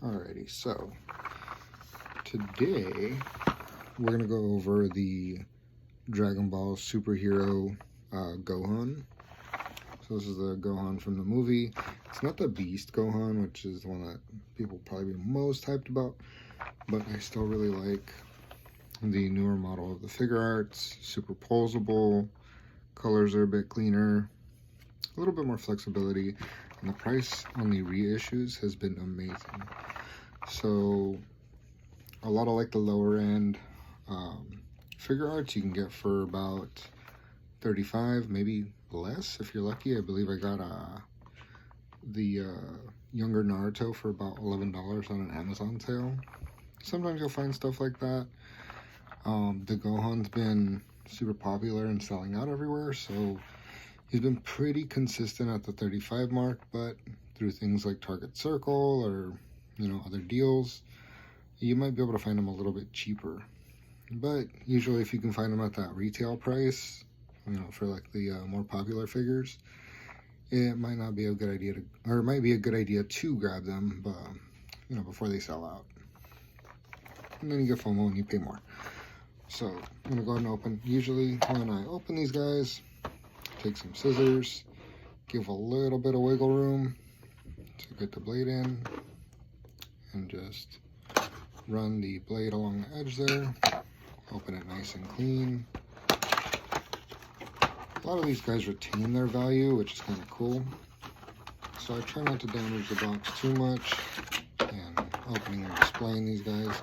Alrighty, so today we're gonna go over the Dragon Ball superhero Gohan. So this is the Gohan from the movie. It's not the Beast Gohan, which is the one that people probably be most hyped about, but I still really like the newer model of the Figuarts. Superposable, colors are a bit cleaner, a little bit more flexibility, and the price on the reissues has been amazing. So a lot of like the lower end Figuarts you can get for about $35, maybe less if you're lucky. I believe I got the younger Naruto for about $11 on an Amazon sale. Sometimes you'll find stuff like that. The Gohan's been super popular and selling out everywhere, so he's been pretty consistent at the 35 mark, but through things like Target Circle or other deals, you might be able to find them a little bit cheaper. But usually if you can find them at that retail price, for like the more popular figures, it might not be a good idea to, or it might be a good idea to grab them, but before they sell out. And then you get FOMO and you pay more. So I'm gonna go ahead and open. Usually when I open these guys, take some scissors, give a little bit of wiggle room to get the blade in, and just run the blade along the edge there. Open it nice and clean. A lot of these guys retain their value, which is kind of cool. So I try not to damage the box too much and opening and displaying these guys.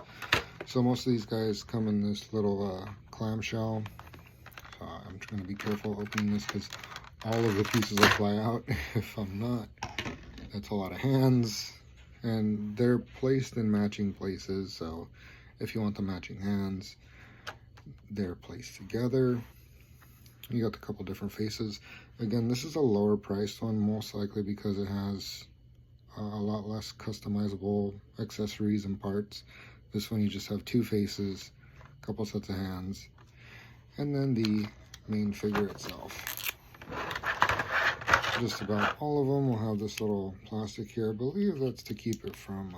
So most of these guys come in this little clamshell. I'm trying to be careful opening this because all of the pieces will fly out if I'm not. That's a lot of hands, and they're placed in matching places, so if you want the matching hands, they're placed together. You got a couple different faces. Again, this is a lower priced one, most likely because it has a lot less customizable accessories and parts. This one you just have two faces, a couple sets of hands, and then the main figure itself. Just about all of them will have this little plastic here. I believe that's to keep it from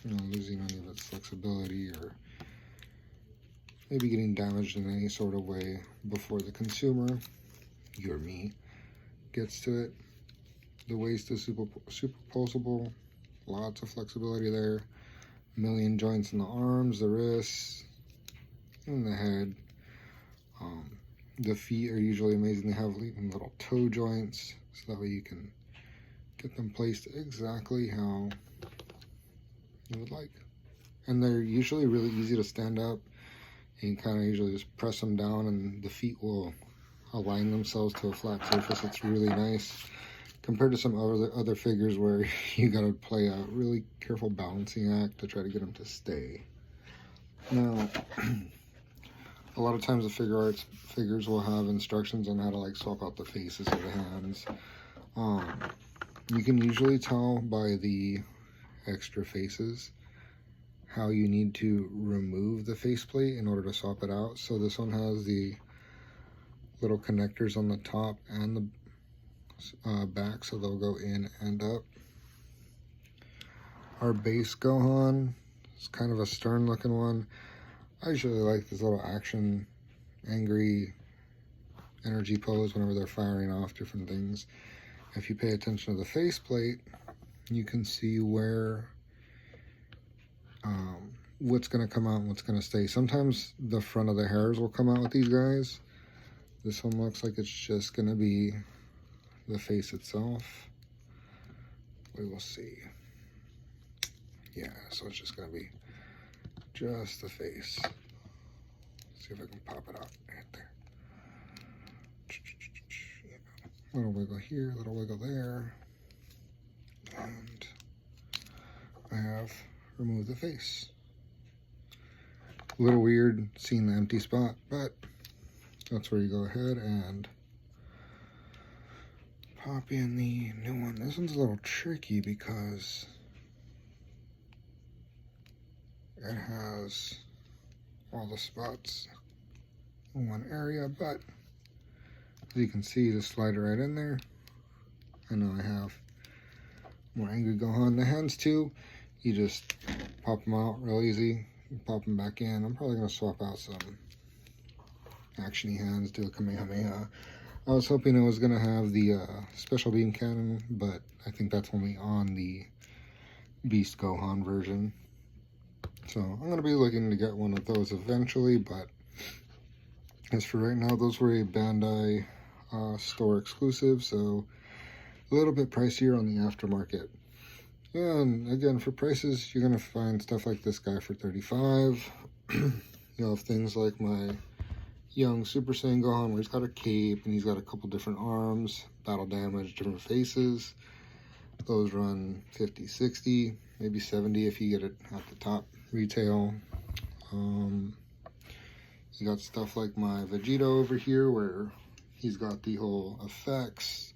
losing any of its flexibility or maybe getting damaged in any sort of way before the consumer, you or me, gets to it. The waist is superposable, lots of flexibility there. A million joints in the arms, the wrists, and the head. The feet are usually amazing. They have even little toe joints, so that way you can get them placed exactly how you would like. And they're usually really easy to stand up. You can kind of usually just press them down and the feet will align themselves to a flat surface. It's really nice compared to some other figures where you gotta play a really careful balancing act to try to get them to stay. Now, a lot of times the figures will have instructions on how to like swap out the faces of the hands. You can usually tell by the extra faces how you need to remove the faceplate in order to swap it out. So this one has the little connectors on the top and the back, so they'll go in and up. Our base Gohan is kind of a stern looking one. I usually like this little action, angry energy pose whenever they're firing off different things. If you pay attention to the faceplate, you can see where what's going to come out and what's going to stay. Sometimes the front of the hairs will come out with these guys. This one looks like it's just going to be the face itself. We will see. Yeah, so it's just going to be just the face. Let's see if I can pop it out right there. Yeah. Little wiggle here, little wiggle there. And I have removed the face. A little weird seeing the empty spot, but that's where you go ahead and pop in the new one. This one's a little tricky because it has all the spots in one area, but as you can see, the slider right in there. I know I have more angry Gohan. The hands too, you just pop them out real easy. Pop them back in. I'm probably going to swap out some actiony hands, do a Kamehameha. I was hoping it was going to have the special beam cannon, but I think that's only on the Beast Gohan version. So I'm going to be looking to get one of those eventually, but as for right now, those were a Bandai store exclusive, so a little bit pricier on the aftermarket. And again, for prices, you're going to find stuff like this guy for $35. You'll have things like my young Super Saiyan Gohan, where he's got a cape and he's got a couple different arms, battle damage, different faces. Those run 50, 60, maybe 70 if you get it at the top retail. You got stuff like my Vegeta over here, where he's got the whole effects,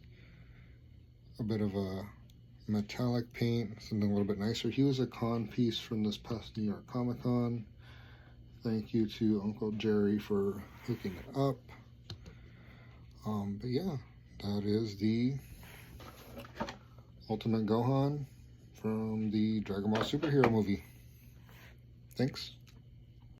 a bit of a metallic paint, something a little bit nicer. He was a con piece from this past New York Comic Con. Thank you to Uncle Jerry for hooking it up. But yeah, that is the Ultimate Gohan from the Dragon Ball Superhero movie. Thanks.